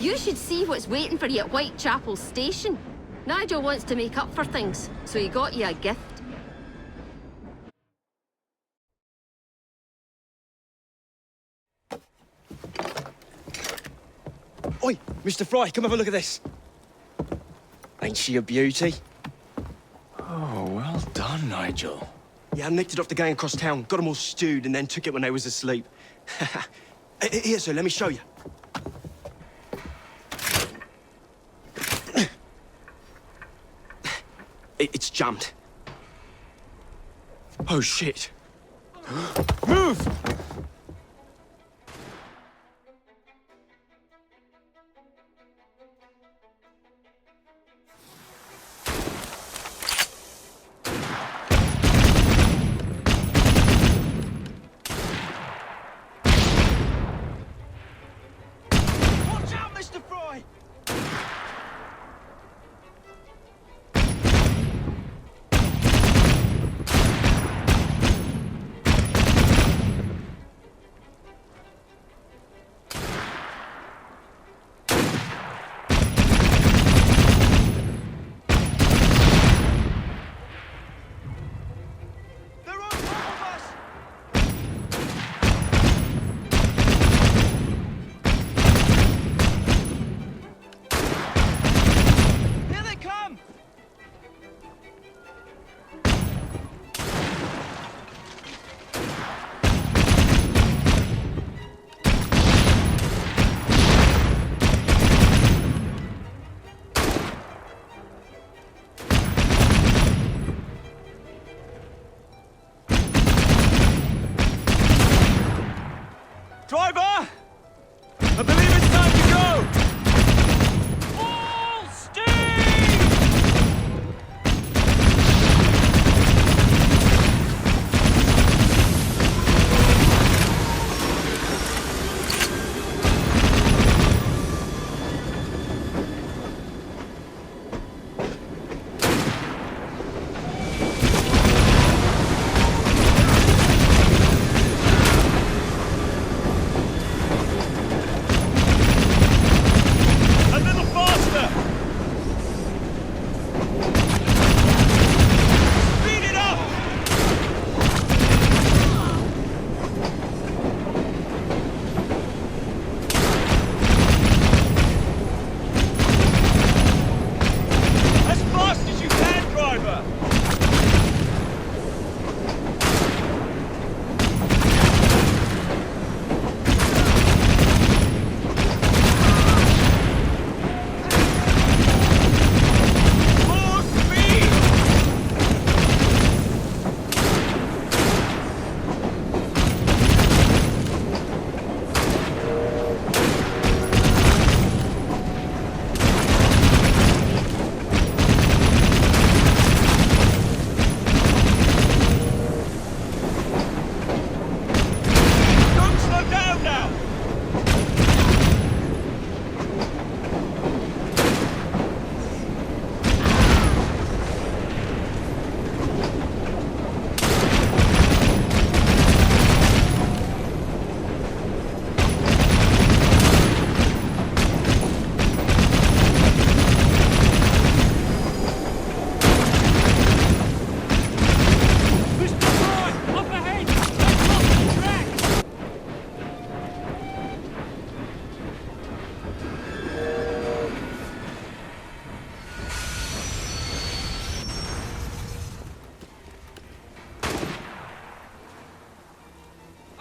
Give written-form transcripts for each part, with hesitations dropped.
You should see what's waiting for you at Whitechapel Station. Nigel wants to make up for things, so he got you a gift. Oi, Mr. Fry, come have a look at this. Ain't she a beauty? Oh, well done, Nigel. Yeah, I nicked it off the gang across town, got them all stewed, and then took it when they was asleep. Here, sir, let me show you. It's jammed. Oh, shit. Move! Watch out, Mr. Fry! Driver! I believe it's time to go! Full steam!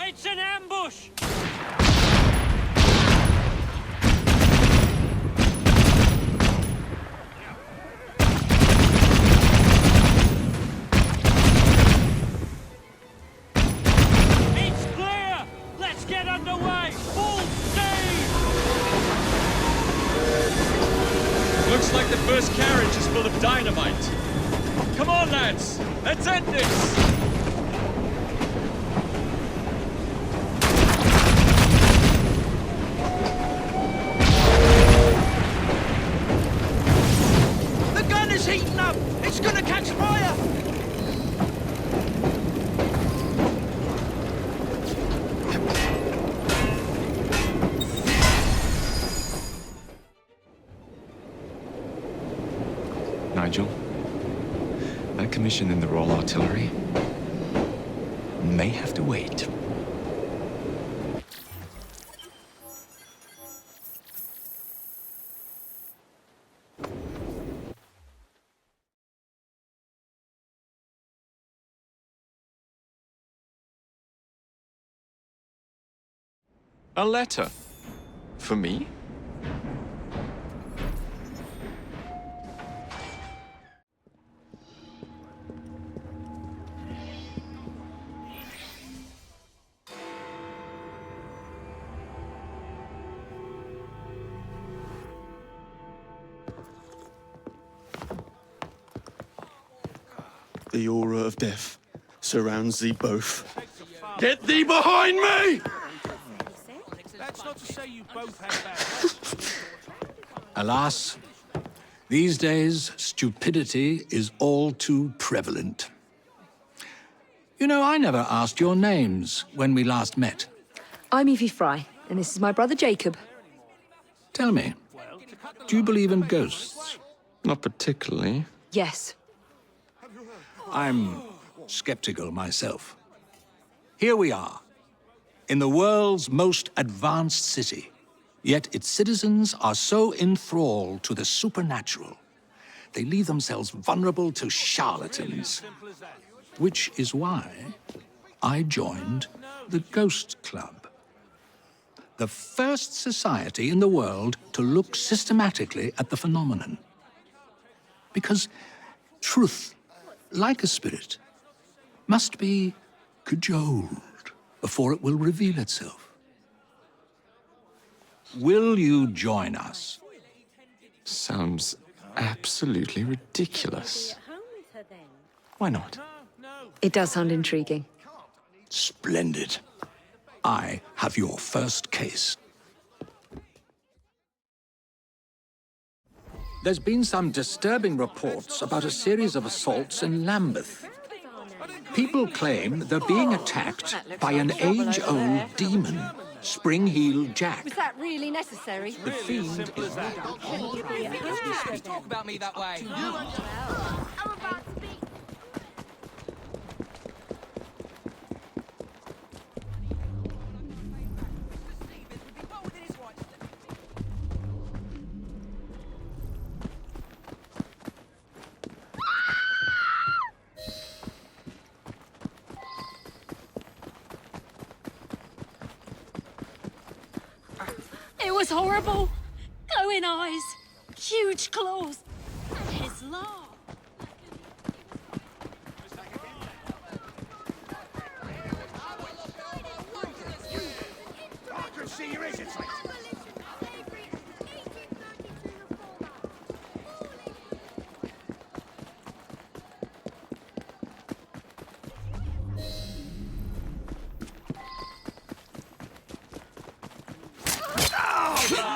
It's an ambush! It's clear! Let's get underway! Full steam! Looks like the first carriage is full of dynamite. Come on, lads! Let's end this! Heating up! It's gonna catch fire! commission in the Royal Artillery may have to wait. A letter? For me? The aura of death surrounds thee both. Get thee behind me! That's not to say you both had bad. Alas, these days, stupidity is all too prevalent. You know, I never asked your names when we last met. I'm Ivy Fry, and this is my brother Jacob. Tell me, do you believe in ghosts? Not particularly. Yes. I'm skeptical myself. Here we are, in the world's most advanced city, yet its citizens are so enthralled to the supernatural, they leave themselves vulnerable to charlatans. Which is why I joined the Ghost Club, the first society in the world to look systematically at the phenomenon. Because truth, like a spirit, must be cajoled before it will reveal itself. Will you join us? Sounds absolutely ridiculous. Why not? It does sound intriguing. Splendid. I have your first case. There's been some disturbing reports about a series of assaults in Lambeth. People claim they're being attacked by an age-old demon, Spring-Heeled Jack. Was that really necessary? The fiend is... Talk about me that way. It was horrible. Glowing eyes, huge claws, and his laugh. I can see you hesitate.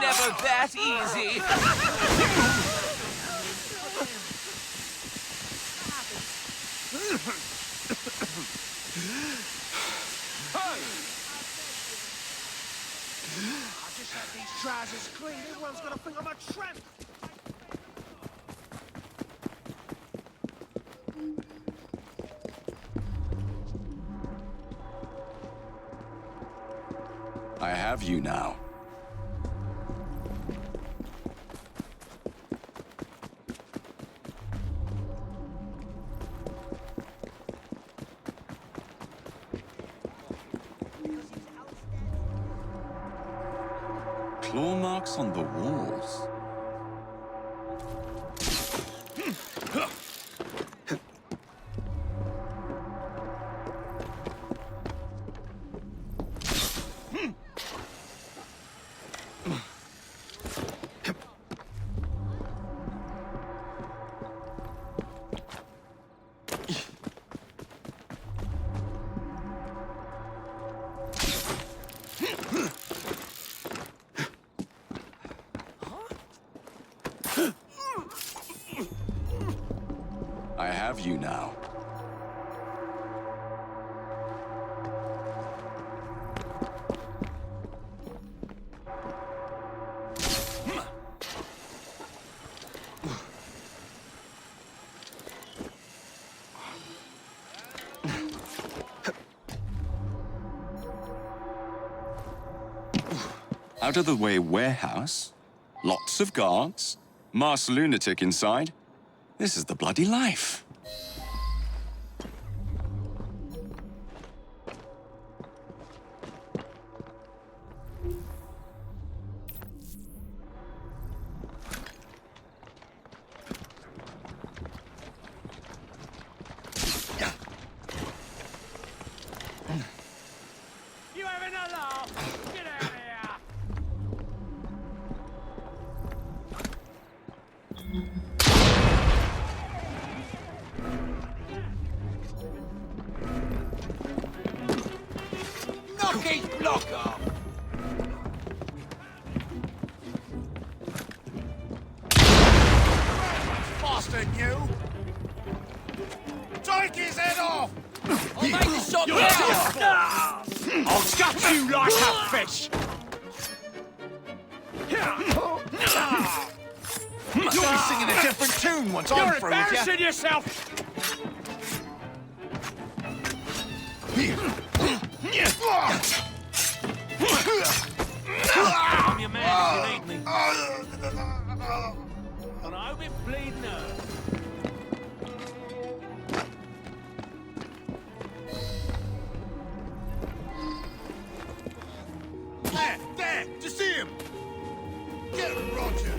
Never that easy. I just had these trousers clean. Everyone's gonna think I'm a tramp. I have you now. Claw marks on the walls. I have you now. out-of-the-way warehouse, lots of guards, masked lunatic inside. This is the bloody life. You having a laugh? Get out of here! Knock his block off! Faster than you! Take his head off! I'll make the shot now! I'll gut you like a fish! You'll be singing a different tune once I'm You're through with you. embarrassing yourself! I'm your man if you need me. And I hope it bleeding hurt. There! To see him! Get him, Roger!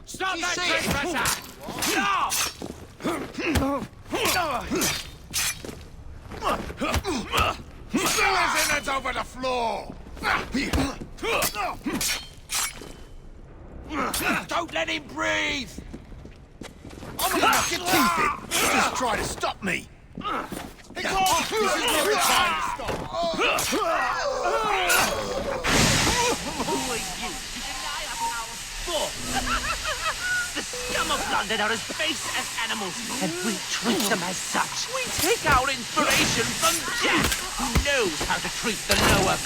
Stop that see it? trespasser! No! Throw his innards over the floor! Don't let him breathe! I'm gonna knock your teeth in! Just try to stop me! This is not the time to stop! Who are you to deny us our sport? The scum of London are as base as animals, and we treat them as such. We take our inspiration from Jack, who knows how to treat the lower.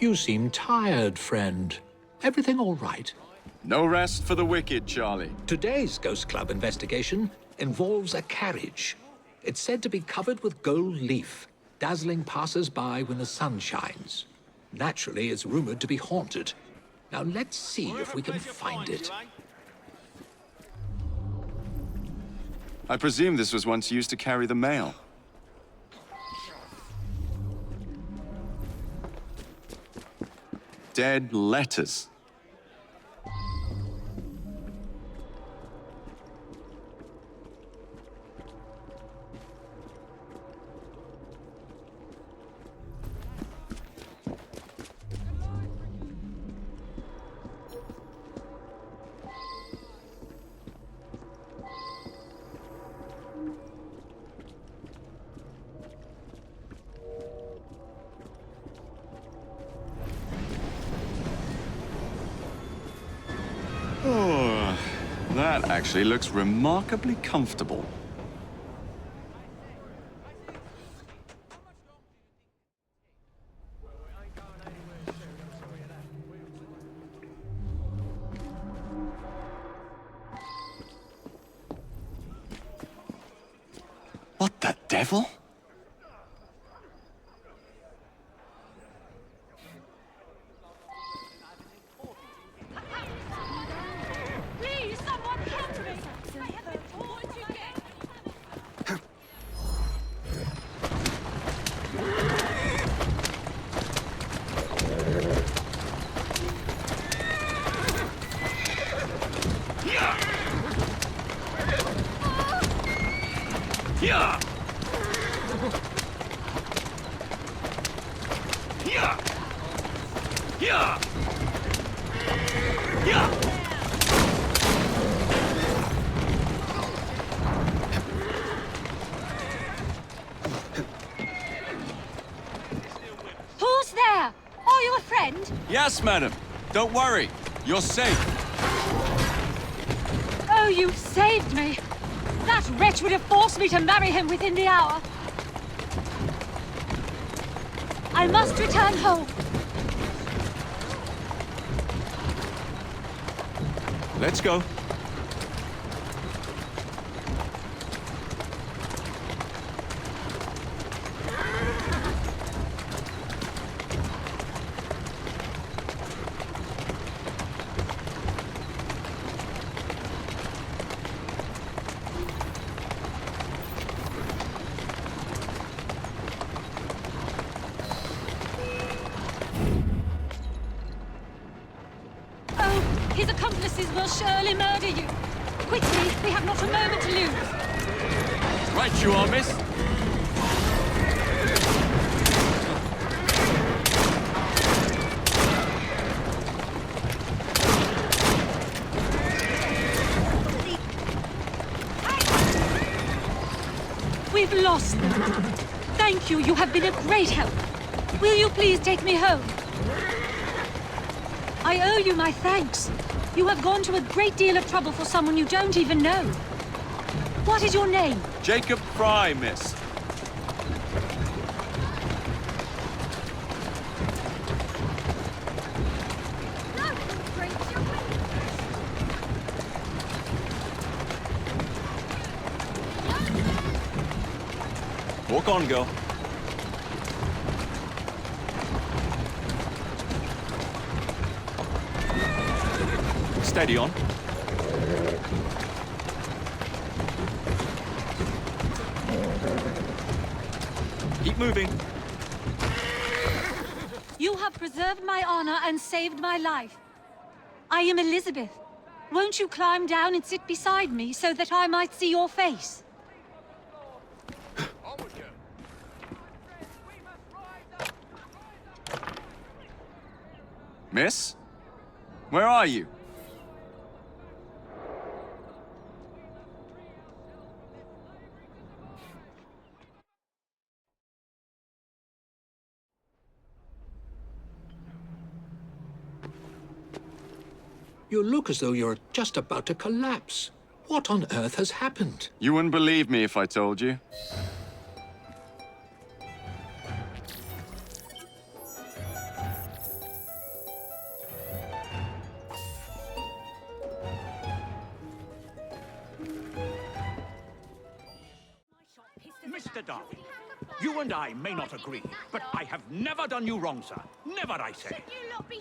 You seem tired, friend. Everything all right? No rest for the wicked, Charlie. Today's Ghost Club investigation involves a carriage. It's said to be covered with gold leaf, dazzling passers-by when the sun shines. Naturally, it's rumored to be haunted. Now let's see if we can find it. I presume this was once used to carry the mail. Dead letters. Oh, that actually looks remarkably comfortable. What the devil? Who's there? Are you a friend? Yes, madam. Don't worry. You're safe. Oh, you saved me. That wretch would have forced me to marry him within the hour. I must return home. Let's go. His accomplices will surely murder you. Quickly, we have not a moment to lose. Right you are, miss. We've lost them. Thank you. You have been a great help. Will you please take me home? I owe you my thanks. You have gone to a great deal of trouble for someone you don't even know. What is your name? Jacob Fry, miss. Walk on, girl. Steady on. Keep moving. You have preserved my honor and saved my life. I am Elizabeth. Won't you climb down and sit beside me so that I might see your face? Miss? Where are you? You look as though you're just about to collapse. What on earth has happened? You wouldn't believe me if I told you. Mr. Darwin, you and I may not agree, but I have never done you wrong, sir. Never, I say.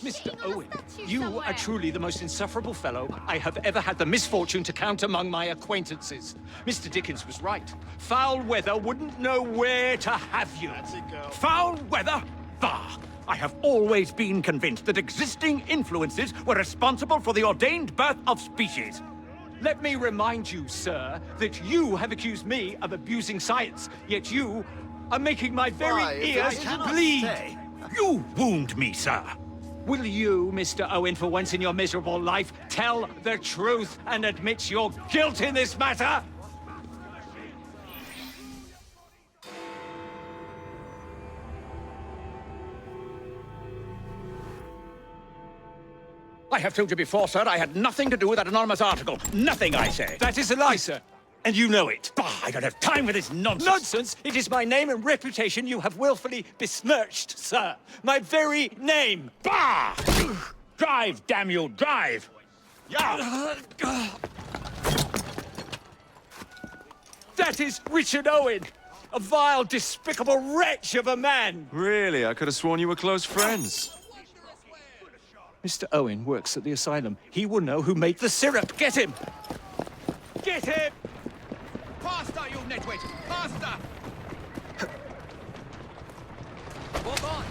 Mr. Owen, you are truly the most insufferable fellow I have ever had the misfortune to count among my acquaintances. Mr. Dickens was right. Foul weather wouldn't know where to have you. That's it, girl. Foul weather? Bah! I have always been convinced that existing influences were responsible for the ordained birth of species. Let me remind you, sir, that you have accused me of abusing science, yet you are making my very ears bleed. You wound me, sir. Will you, Mr. Owen, for once in your miserable life, tell the truth and admit your guilt in this matter? I have told you before, sir, I had nothing to do with that anonymous article. Nothing, I say. That is a lie, sir. And you know it. Bah, I don't have time for this nonsense. Nonsense? It is my name and reputation you have willfully besmirched, sir. My very name. Bah! Drive, damn you, drive! Yeah. That is Richard Owen, a vile, despicable wretch of a man. Really? I could have sworn you were close friends. Mr. Owen works at the asylum. He will know who made the syrup. Get him! Get him! Faster, you nitwit! Faster! Walk on!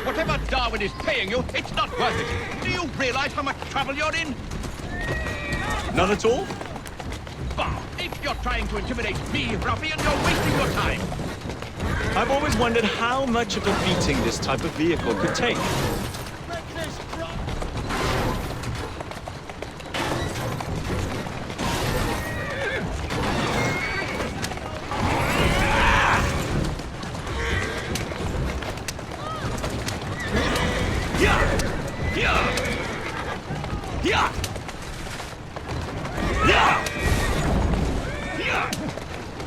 Whatever Darwin is paying you, it's not worth it. Do you realize how much trouble you're in? None at all? Bah! If you're trying to intimidate me, ruffian, you're wasting your time. I've always wondered how much of a beating this type of vehicle could take.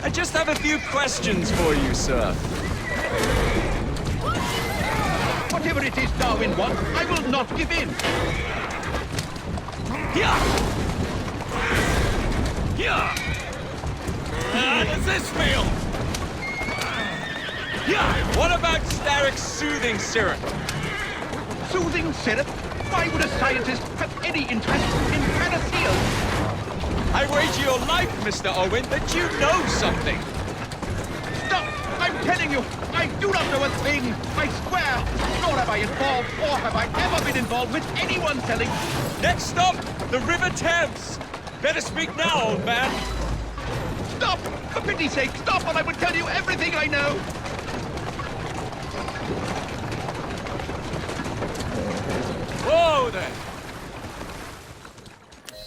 I just have a few questions for you, sir. Whatever it is Darwin wants, I will not give in. How does this feel? What about Starrick's soothing syrup? Soothing syrup? Why would a scientist have any interest in panaceas? I wager your life, Mr. Owen, that you know something. Stop! I'm telling you, I do not know a thing. I swear, nor have I involved, or have I ever been involved with anyone selling. Next stop, the River Thames. Better speak now, old man. Stop! For pity's sake, stop, and I will tell you everything I know. Whoa there.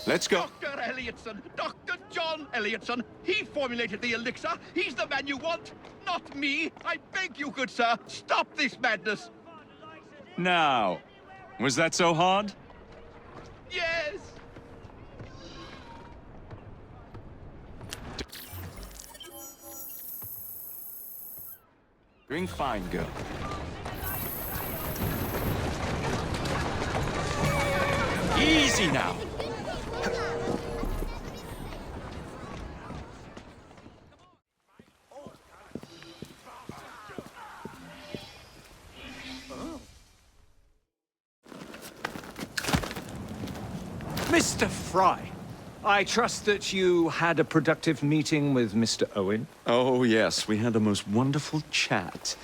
Let's go. Dr. Elliotson, Dr. John Elliotson. He formulated the elixir. He's the man you want, not me. I beg you, good sir, stop this madness. Now, was that so hard? Yes. Doing fine, girl. Easy now. Mr. Fry, I trust that you had a productive meeting with Mr. Owen. Oh, yes, we had the most wonderful chat.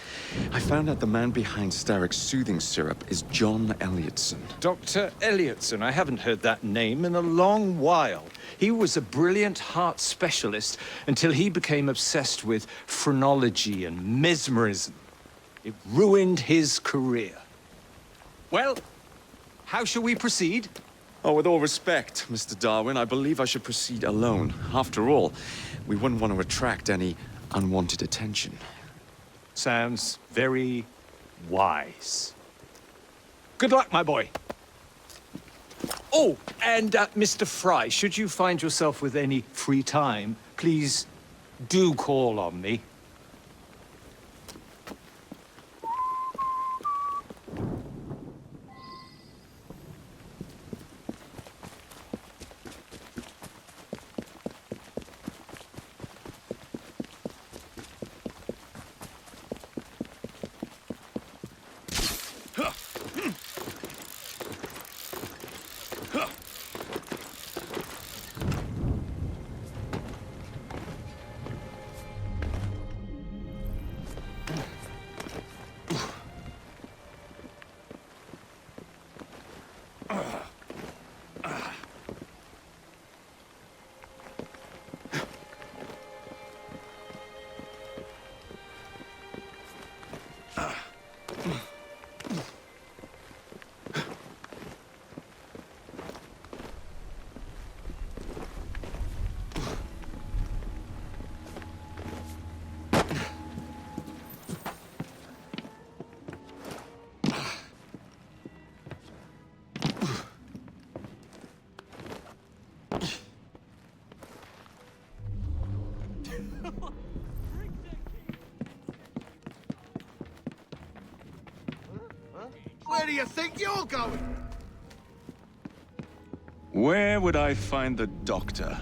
I found out the man behind Starrick's soothing syrup is John Elliotson. Dr. Elliotson, I haven't heard that name in a long while. He was a brilliant heart specialist until he became obsessed with phrenology and mesmerism. It ruined his career. Well, how shall we proceed? Oh, with all respect, Mr. Darwin, I believe I should proceed alone. After all, we wouldn't want to attract any unwanted attention. Sounds very wise. Good luck, my boy. Oh, and Mr. Fry, should you find yourself with any free time, please do call on me. Where do you think you're going? Where would I find the doctor?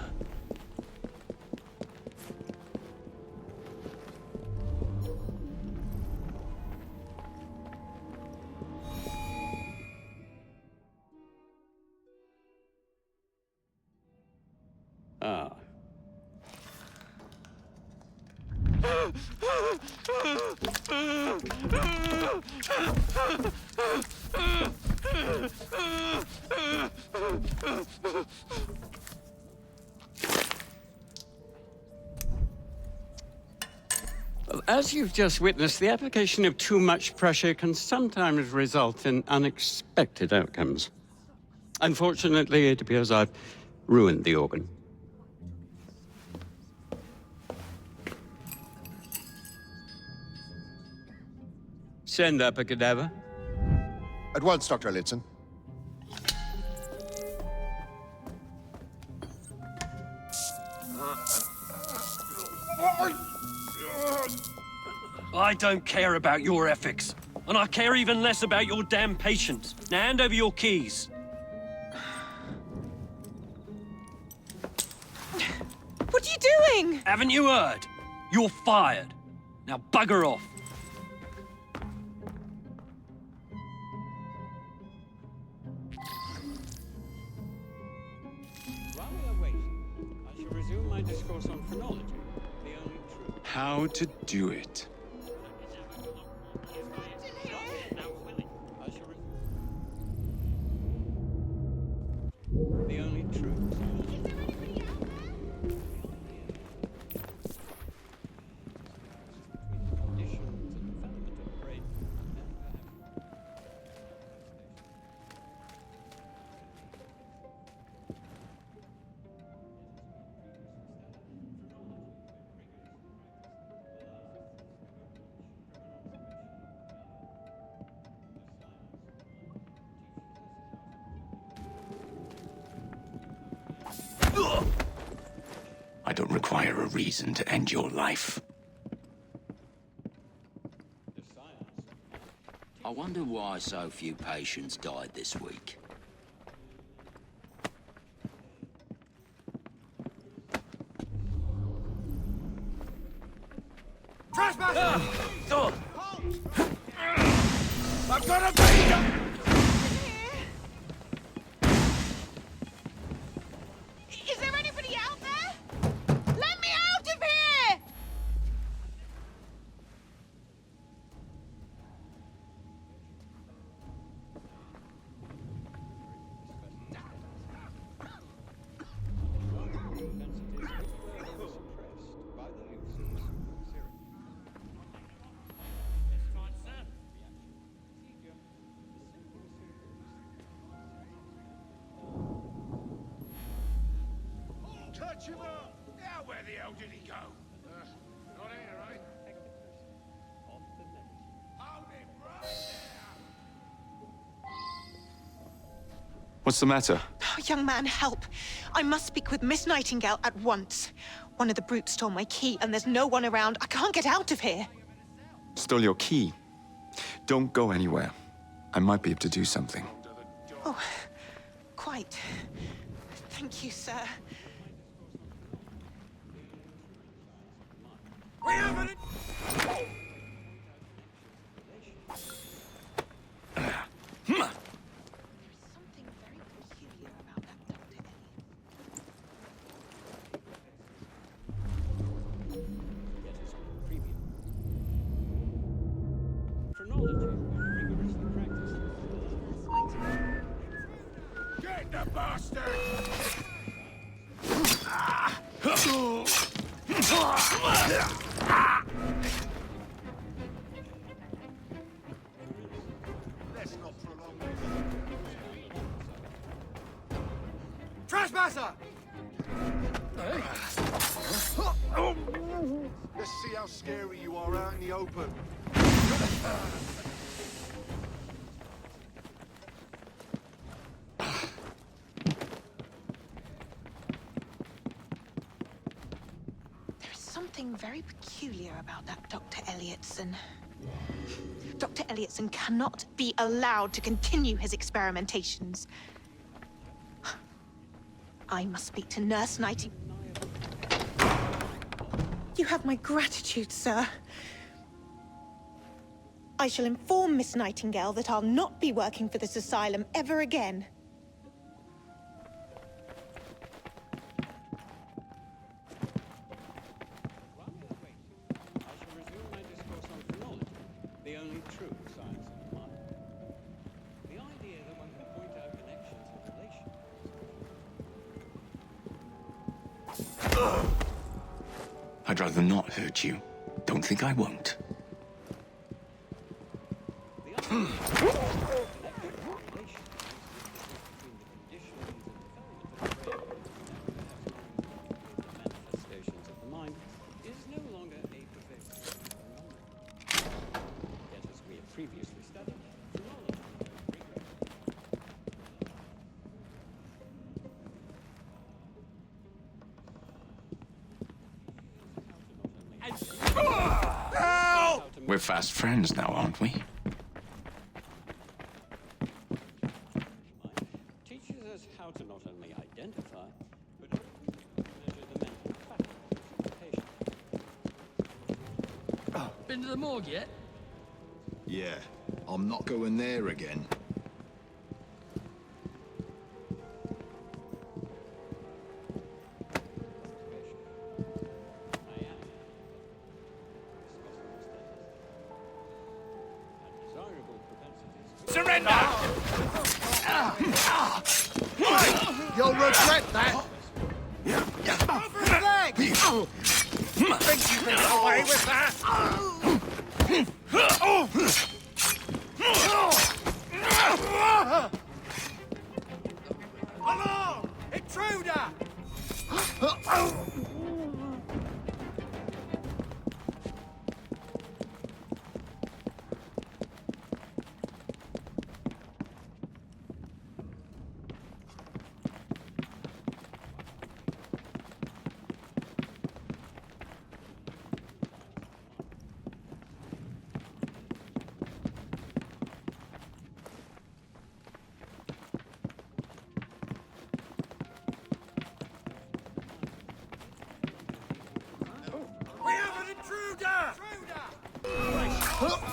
Ah. as you've just witnessed, the application of too much pressure can sometimes result in unexpected outcomes. Unfortunately, it appears I've ruined the organ. Send up a cadaver. At once, Dr. Elliotson. I don't care about your ethics. And I care even less about your damn patience. Now hand over your keys. What are you doing? Haven't you heard? You're fired. Now bugger off. While we are waiting, I shall resume my discourse on phrenology, the only true. How to do it. The only true. I don't require a reason to end your life. I wonder why so few patients died this week. Trespasser! I've got a beat! Is there anybody out there? Let me out of here! Touch him up! Now where the hell did he go? Not here, right? Hold him right there! What's the matter? Oh, young man, help. I must speak with Miss Nightingale at once. One of the brutes stole my key, and there's no one around. I can't get out of here. Stole your key. Don't go anywhere. I might be able to do something. Oh, quite. Thank you, sir. We haven't... Get the bastard! Let's not prolong this. Trespasser! Let's see how scary you are out in the open. Something very peculiar about that Dr. Elliotson. Dr. Elliotson cannot be allowed to continue his experimentations. I must speak to Nurse Nightingale. You have my gratitude, sir. I shall inform Miss Nightingale that I'll not be working for this asylum ever again. I'd rather not hurt you. Don't think I won't. We're fast friends now, aren't we? Teaches us how to not only identify, but also measure the mental faculties of the patient. Been to the morgue yet? Yeah, I'm not going there again. Surrender! You'll regret that! Over his leg! Think you can get away with that? Alarm! Intruder!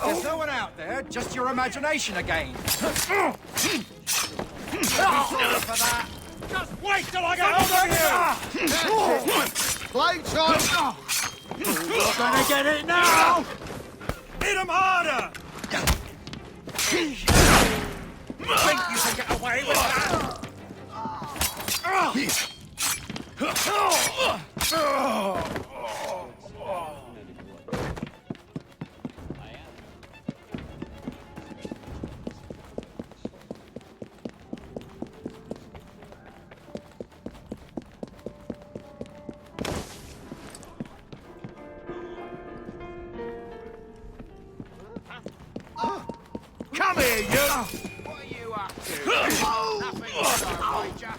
There's no one out there, just your imagination again. Sorry for that. Just wait till I get hold of you! Blade shot! You're gonna get it now! Hit him harder! Think you can get away with that? Come here, you! What are you up to? Nothing, Major.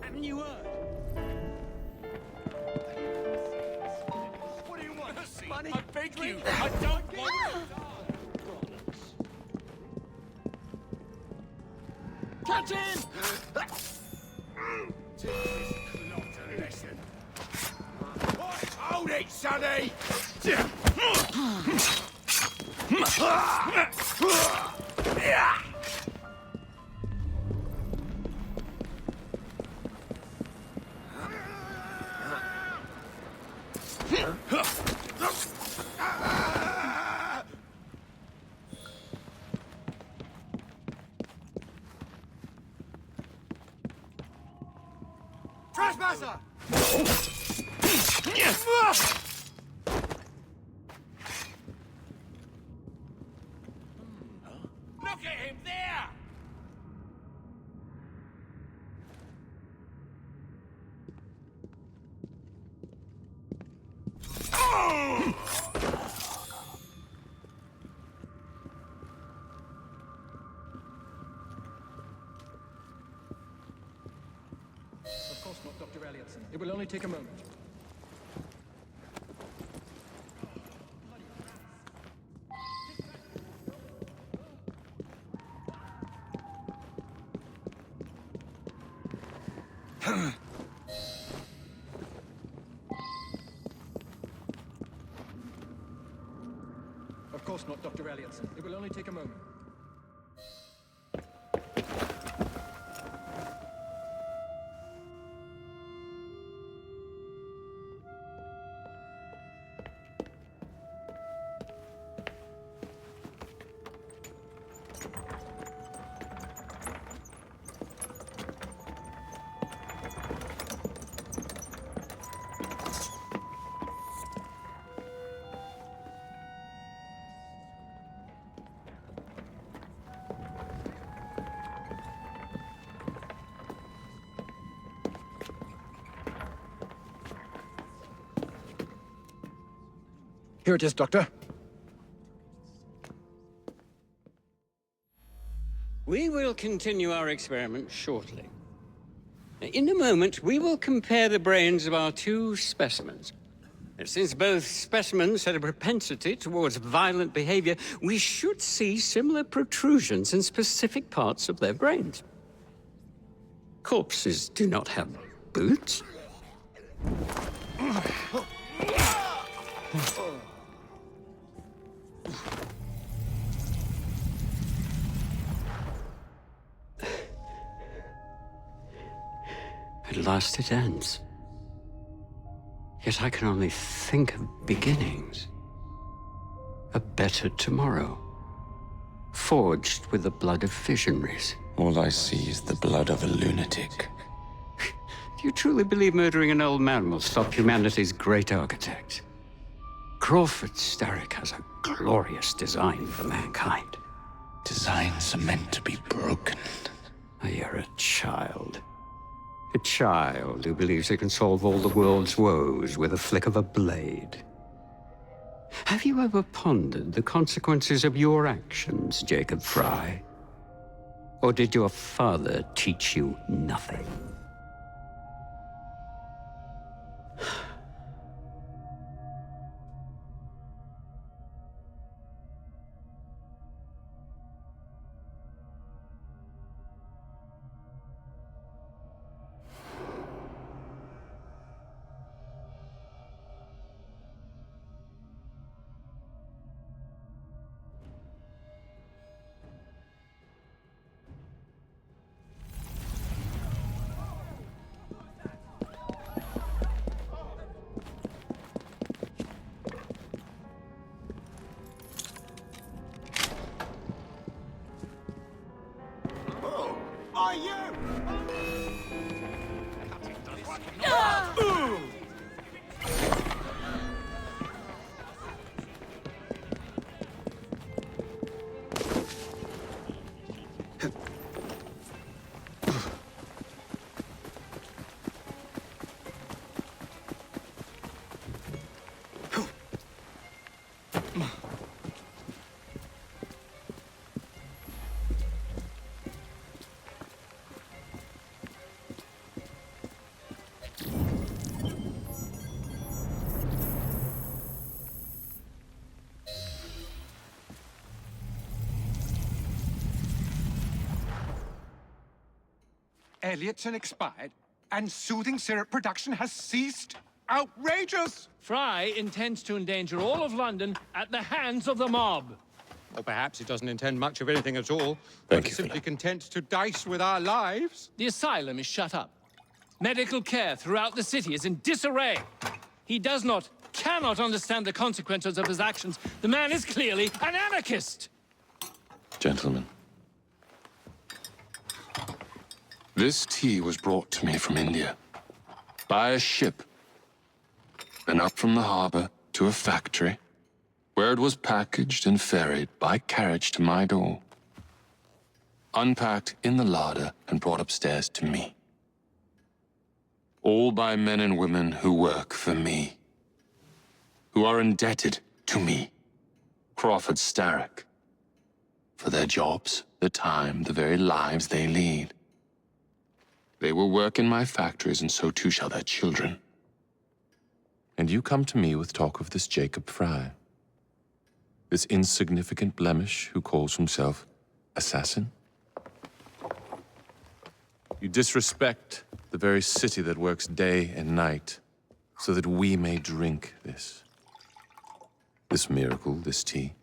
Haven't you heard? What do you want to see? Money? I beg you! I don't want Catch him! Listen. Hold it, sonny! Trespasser! Look at him there! Of course not, Dr. Elliotson. It will only take a moment. Of course not, Dr. Elliotson. It will only take a moment. Here it is, Doctor. We will continue our experiment shortly. In a moment, we will compare the brains of our two specimens. Since both specimens had a propensity towards violent behavior, we should see similar protrusions in specific parts of their brains. Corpses do not have boots. At last it ends. Yet I can only think of beginnings. A better tomorrow, forged with the blood of visionaries. All I see is the blood of a lunatic. Do you truly believe murdering an old man will stop humanity's great architect? Crawford Starrick has a glorious design for mankind. Designs are meant to be broken. Oh, you're a child. A child who believes he can solve all the world's woes with a flick of a blade. Have you ever pondered the consequences of your actions, Jacob Fry? Or did your father teach you nothing? Elliotson expired, and soothing syrup production has ceased? Outrageous! Fry intends to endanger all of London at the hands of the mob. Or perhaps he doesn't intend much of anything at all. Thank but you, simply Philip. content to dice with our lives. The asylum is shut up. Medical care throughout the city is in disarray. He cannot understand the consequences of his actions. The man is clearly an anarchist! Gentlemen, this tea was brought to me from India by a ship, and up from the harbor to a factory, where it was packaged and ferried by carriage to my door, unpacked in the larder and brought upstairs to me. All by men and women who work for me, who are indebted to me, Crawford Starrick, for their jobs, the time, the very lives they lead. They will work in my factories, and so too shall their children. And you come to me with talk of this Jacob Fry, this insignificant blemish who calls himself assassin? You disrespect the very city that works day and night so that we may drink this miracle, this tea.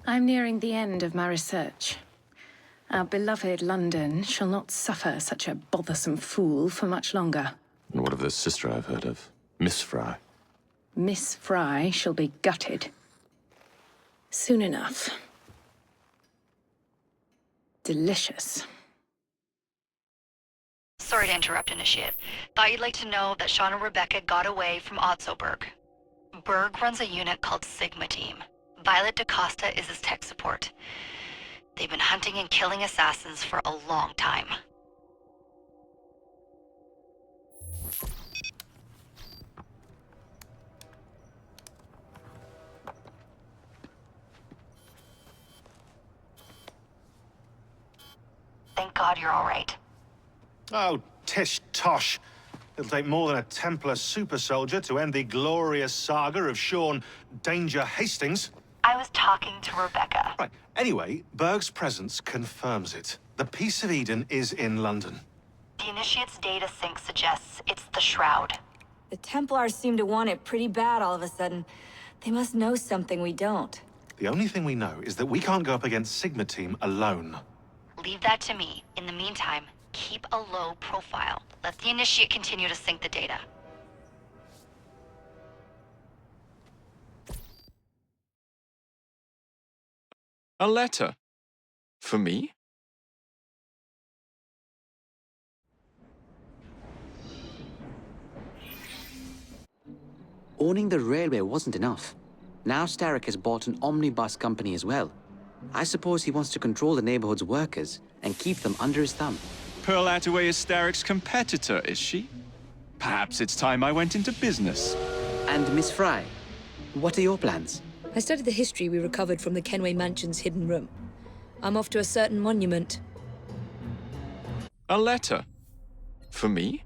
I'm nearing the end of my research. Our beloved London shall not suffer such a bothersome fool for much longer. And what of the sister I've heard of, Miss Fry? Miss Fry shall be gutted. Soon enough. delicious. Sorry to interrupt, Initiate. Thought you'd like to know that Sean and Rebecca got away from Otzoberg. Berg runs a unit called Sigma Team. Violet DaCosta is his tech support. They've been hunting and killing assassins for a long time. Thank God you're all right. Oh, tish tosh. It'll take more than a Templar super soldier to end the glorious saga of Sean Danger Hastings. I was talking to Rebecca. Right. Anyway, Berg's presence confirms it. The Peace of Eden is in London. The Initiate's data sync suggests it's the Shroud. The Templars seem to want it pretty bad all of a sudden. They must know something we don't. The only thing we know is that we can't go up against Sigma Team alone. Leave that to me. In the meantime, keep a low profile. Let the Initiate continue to sync the data. A letter? For me? Owning the railway wasn't enough. Now Starrick has bought an omnibus company as well. I suppose he wants to control the neighborhood's workers and keep them under his thumb. Pearl Attaway is Starrick's competitor, is she? Perhaps it's time I went into business. And Miss Fry, what are your plans? I studied the history we recovered from the Kenway Mansion's hidden room. I'm off to a certain monument. A letter? For me?